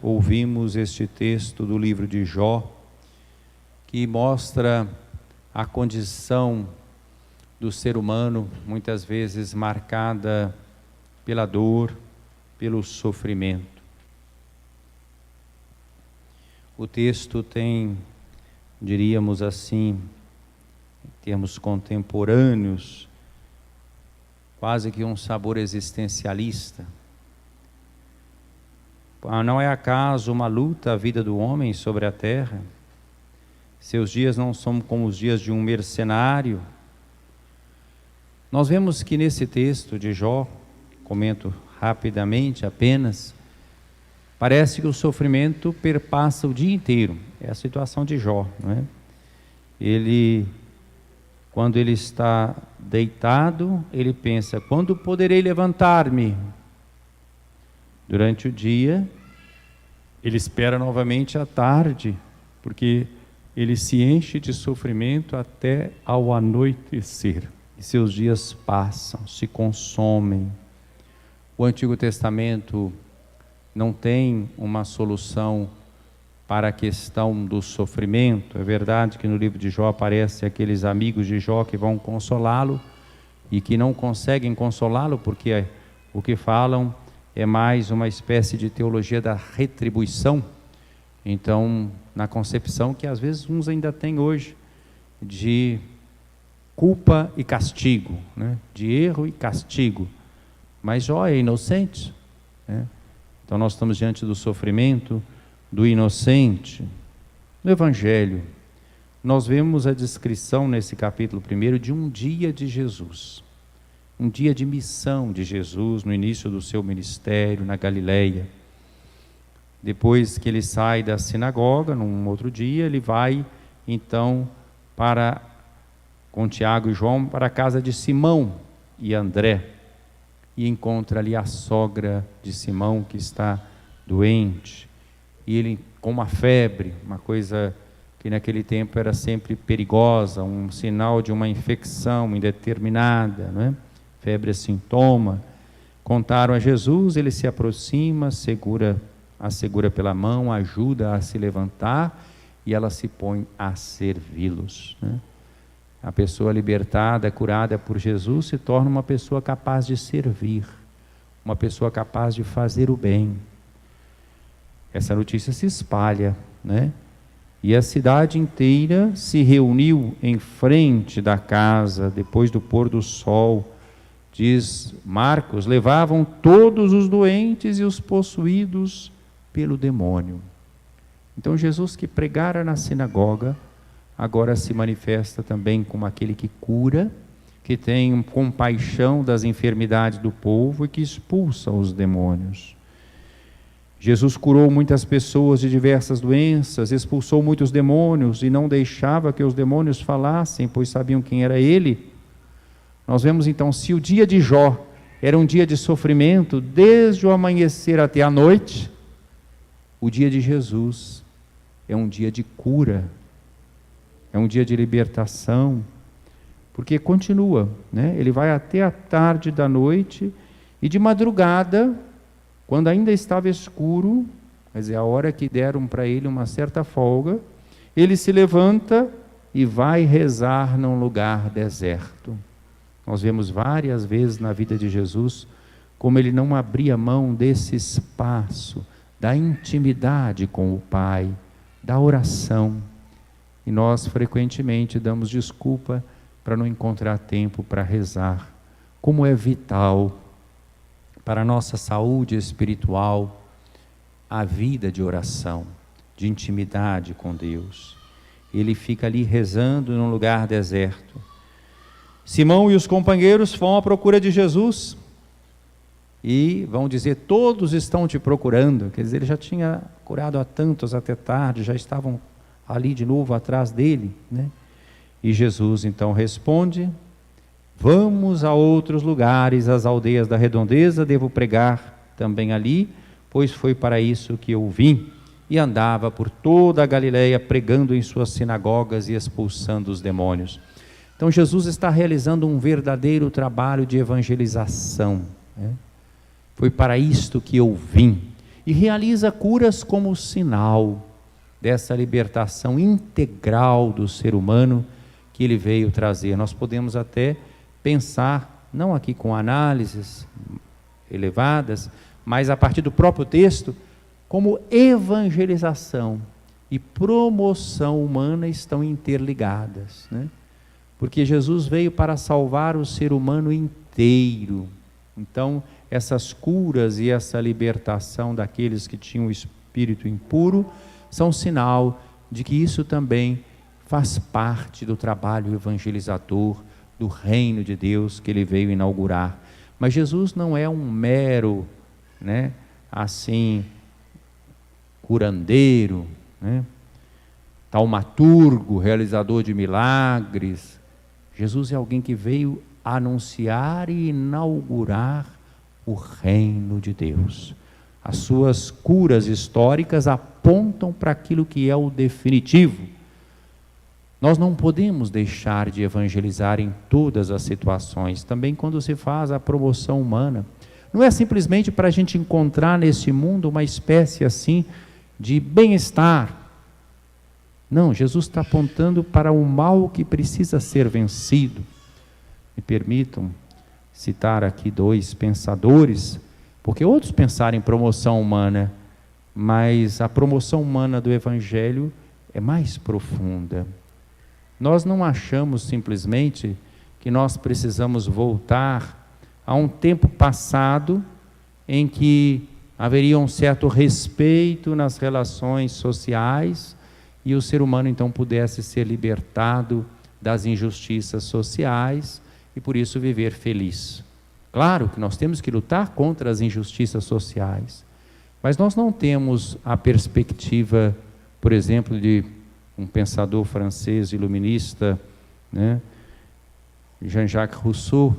Ouvimos este texto do livro de Jó, que mostra a condição do ser humano, muitas vezes marcada pela dor, pelo sofrimento. O texto tem, diríamos assim, em termos contemporâneos, quase que um sabor existencialista. Não é acaso uma luta a vida do homem sobre a terra? Seus dias não são como os dias de um mercenário. Nós vemos que nesse texto de Jó, comento rapidamente apenas, parece que o sofrimento perpassa o dia inteiro. É a situação de Jó, não é? Quando ele está deitado, ele pensa: quando poderei levantar-me? Durante o dia, ele espera novamente a tarde, porque ele se enche de sofrimento até ao anoitecer. E seus dias passam, se consomem. O Antigo Testamento não tem uma solução para a questão do sofrimento. É verdade que no livro de Jó aparecem aqueles amigos de Jó que vão consolá-lo e que não conseguem consolá-lo, porque o que falam é mais uma espécie de teologia da retribuição. Então, na concepção que às vezes uns ainda têm hoje, de culpa e castigo, né? De erro e castigo. Mas Jó é inocente, né? Então nós estamos diante do sofrimento do inocente. No Evangelho, nós vemos a descrição nesse capítulo 1 de um dia de Jesus. Um dia de missão de Jesus no início do seu ministério na Galileia. Depois que ele sai da sinagoga, num outro dia, ele vai então com Tiago e João para a casa de Simão e André, e encontra ali a sogra de Simão que está doente, e ele com uma febre, uma coisa que naquele tempo era sempre perigosa, um sinal de uma infecção indeterminada, não é? Febre é sintoma. Contaram a Jesus, ele se aproxima, a segura pela mão, ajuda a se levantar, e ela se põe a servi-los, né? A pessoa libertada, curada por Jesus, se torna uma pessoa capaz de servir, uma pessoa capaz de fazer o bem. Essa notícia se espalha, né? E a cidade inteira se reuniu em frente da casa, depois do pôr do sol. Diz Marcos, levavam todos os doentes e os possuídos pelo demônio. Então Jesus, que pregara na sinagoga, agora se manifesta também como aquele que cura, que tem compaixão das enfermidades do povo e que expulsa os demônios. Jesus curou muitas pessoas de diversas doenças, expulsou muitos demônios e não deixava que os demônios falassem, pois sabiam quem era ele. Nós vemos então, se o dia de Jó era um dia de sofrimento, desde o amanhecer até a noite, o dia de Jesus é um dia de cura, é um dia de libertação, porque continua, né? Ele vai até a tarde da noite, e de madrugada, quando ainda estava escuro, quer dizer, a hora que deram para ele uma certa folga, ele se levanta e vai rezar num lugar deserto. Nós vemos várias vezes na vida de Jesus como ele não abria mão desse espaço, da intimidade com o Pai, da oração. E nós frequentemente damos desculpa para não encontrar tempo para rezar. Como é vital para a nossa saúde espiritual a vida de oração, de intimidade com Deus. Ele fica ali rezando num lugar deserto. Simão e os companheiros vão à procura de Jesus e vão dizer: todos estão te procurando. Quer dizer, ele já tinha curado a tantos até tarde, já estavam ali de novo atrás dele, né? E Jesus então responde: vamos a outros lugares, às aldeias da redondeza, devo pregar também ali, pois foi para isso que eu vim. E andava por toda a Galileia, pregando em suas sinagogas e expulsando os demônios. Então Jesus está realizando um verdadeiro trabalho de evangelização, né? Foi para isto que eu vim. e realiza curas como sinal dessa libertação integral do ser humano que ele veio trazer. Nós podemos até pensar, não aqui com análises elevadas, mas a partir do próprio texto, como evangelização e promoção humana estão interligadas, né? Porque Jesus veio para salvar o ser humano inteiro. Então, essas curas e essa libertação daqueles que tinham o espírito impuro são sinal de que isso também faz parte do trabalho evangelizador do reino de Deus que ele veio inaugurar. Mas Jesus não é um mero, né, assim, curandeiro, né, taumaturgo, realizador de milagres. Jesus é alguém que veio anunciar e inaugurar o reino de Deus. As suas curas históricas apontam para aquilo que é o definitivo. Nós não podemos deixar de evangelizar em todas as situações, também quando se faz a promoção humana. Não é simplesmente para a gente encontrar nesse mundo uma espécie assim de bem-estar. Não, Jesus está apontando para o mal que precisa ser vencido. Me permitam citar aqui 2 pensadores, porque outros pensaram em promoção humana, mas a promoção humana do Evangelho é mais profunda. Nós não achamos simplesmente que nós precisamos voltar a um tempo passado em que haveria um certo respeito nas relações sociais e o ser humano então pudesse ser libertado das injustiças sociais e por isso viver feliz. Claro que nós temos que lutar contra as injustiças sociais, mas nós não temos a perspectiva, por exemplo, de um pensador francês iluminista, né, Jean-Jacques Rousseau,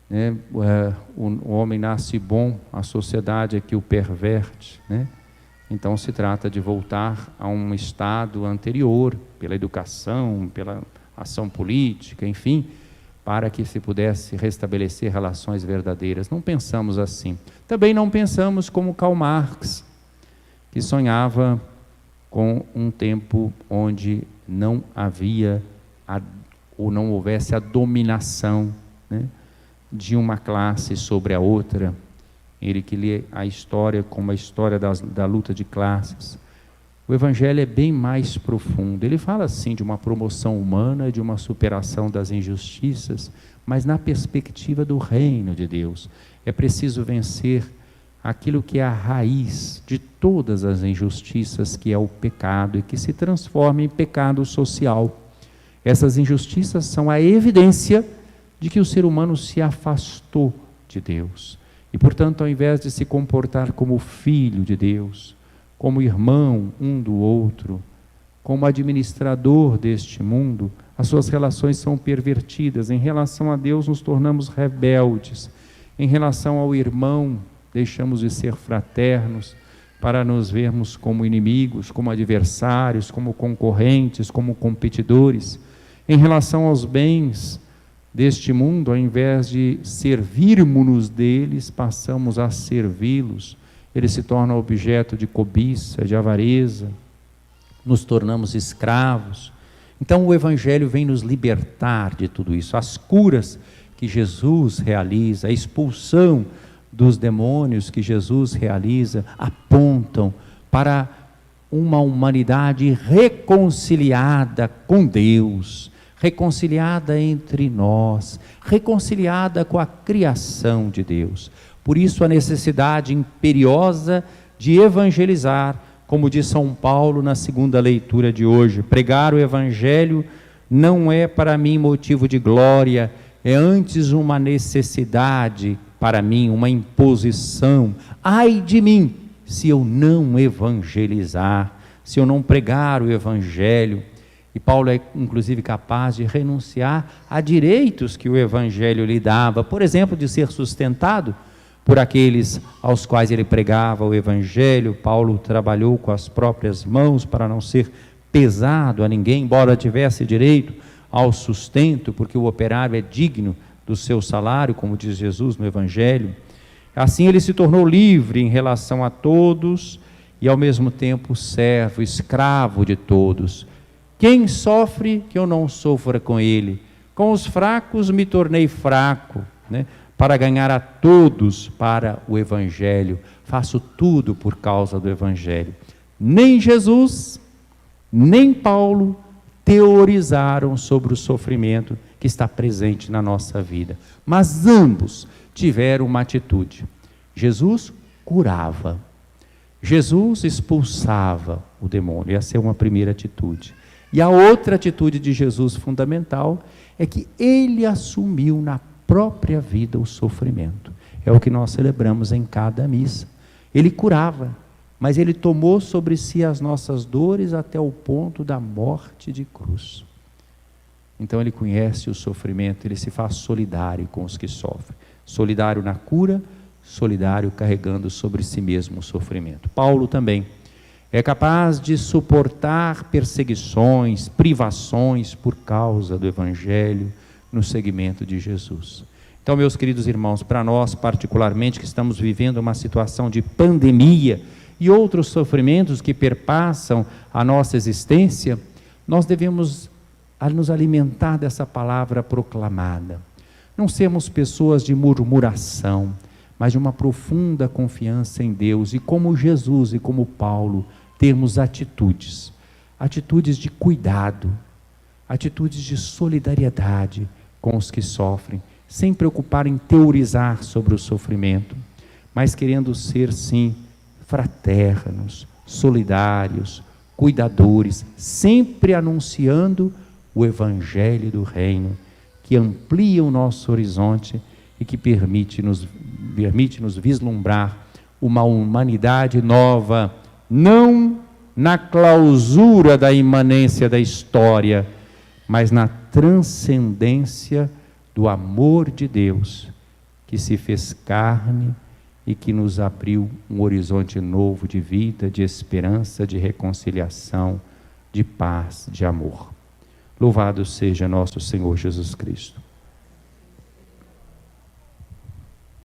né, o homem nasce bom, a sociedade é que o perverte, né? Então se trata de voltar a um estado anterior, pela educação, pela ação política, enfim, para que se pudesse restabelecer relações verdadeiras. Não pensamos assim. Também não pensamos como Karl Marx, que sonhava com um tempo onde não havia ou não houvesse a dominação, né, de uma classe sobre a outra. Ele que lê a história como a história da luta de classes. O Evangelho é bem mais profundo. Ele fala sim de uma promoção humana, de uma superação das injustiças, mas na perspectiva do reino de Deus. É preciso vencer aquilo que é a raiz de todas as injustiças, que é o pecado, e que se transforma em pecado social. Essas injustiças são a evidência de que o ser humano se afastou de Deus. E, portanto, ao invés de se comportar como filho de Deus, como irmão um do outro, como administrador deste mundo, as suas relações são pervertidas. Em relação a Deus, nos tornamos rebeldes. Em relação ao irmão, deixamos de ser fraternos para nos vermos como inimigos, como adversários, como concorrentes, como competidores. Em relação aos bens deste mundo, ao invés de servirmos-nos deles, passamos a servi-los. Eles se tornam objeto de cobiça, de avareza, nos tornamos escravos. Então o Evangelho vem nos libertar de tudo isso. As curas que Jesus realiza, a expulsão dos demônios que Jesus realiza, apontam para uma humanidade reconciliada com Deus, reconciliada entre nós, reconciliada com a criação de Deus. Por isso a necessidade imperiosa de evangelizar, como diz São Paulo na segunda leitura de hoje. Pregar o Evangelho não é para mim motivo de glória, é antes uma necessidade para mim, uma imposição. Ai de mim, se eu não evangelizar, se eu não pregar o Evangelho. E Paulo é inclusive capaz de renunciar a direitos que o Evangelho lhe dava, por exemplo, de ser sustentado por aqueles aos quais ele pregava o Evangelho. Paulo trabalhou com as próprias mãos para não ser pesado a ninguém, embora tivesse direito ao sustento, porque o operário é digno do seu salário, como diz Jesus no Evangelho. Assim ele se tornou livre em relação a todos e ao mesmo tempo servo, escravo de todos. Quem sofre que eu não sofra com ele? Com os fracos me tornei fraco, né? Para ganhar a todos para o Evangelho. Faço tudo por causa do Evangelho. Nem Jesus, nem Paulo teorizaram sobre o sofrimento que está presente na nossa vida, mas ambos tiveram uma atitude. Jesus curava, Jesus expulsava o demônio. Essa é uma primeira atitude. E a outra atitude de Jesus fundamental é que ele assumiu na própria vida o sofrimento. É o que nós celebramos em cada missa. Ele curava, mas ele tomou sobre si as nossas dores até o ponto da morte de cruz. Então ele conhece o sofrimento, ele se faz solidário com os que sofrem. Solidário na cura, solidário carregando sobre si mesmo o sofrimento. Paulo também é capaz de suportar perseguições, privações por causa do Evangelho no seguimento de Jesus. Então, meus queridos irmãos, para nós particularmente que estamos vivendo uma situação de pandemia e outros sofrimentos que perpassam a nossa existência, nós devemos nos alimentar dessa palavra proclamada. Não sermos pessoas de murmuração, mas de uma profunda confiança em Deus, e como Jesus e como Paulo, termos atitudes de cuidado, atitudes de solidariedade com os que sofrem, sem preocupar em teorizar sobre o sofrimento, mas querendo ser, sim, fraternos, solidários, cuidadores, sempre anunciando o Evangelho do Reino, que amplia o nosso horizonte e que permite-nos vislumbrar uma humanidade nova, não na clausura da imanência da história, mas na transcendência do amor de Deus, que se fez carne e que nos abriu um horizonte novo de vida, de esperança, de reconciliação, de paz, de amor. Louvado seja nosso Senhor Jesus Cristo.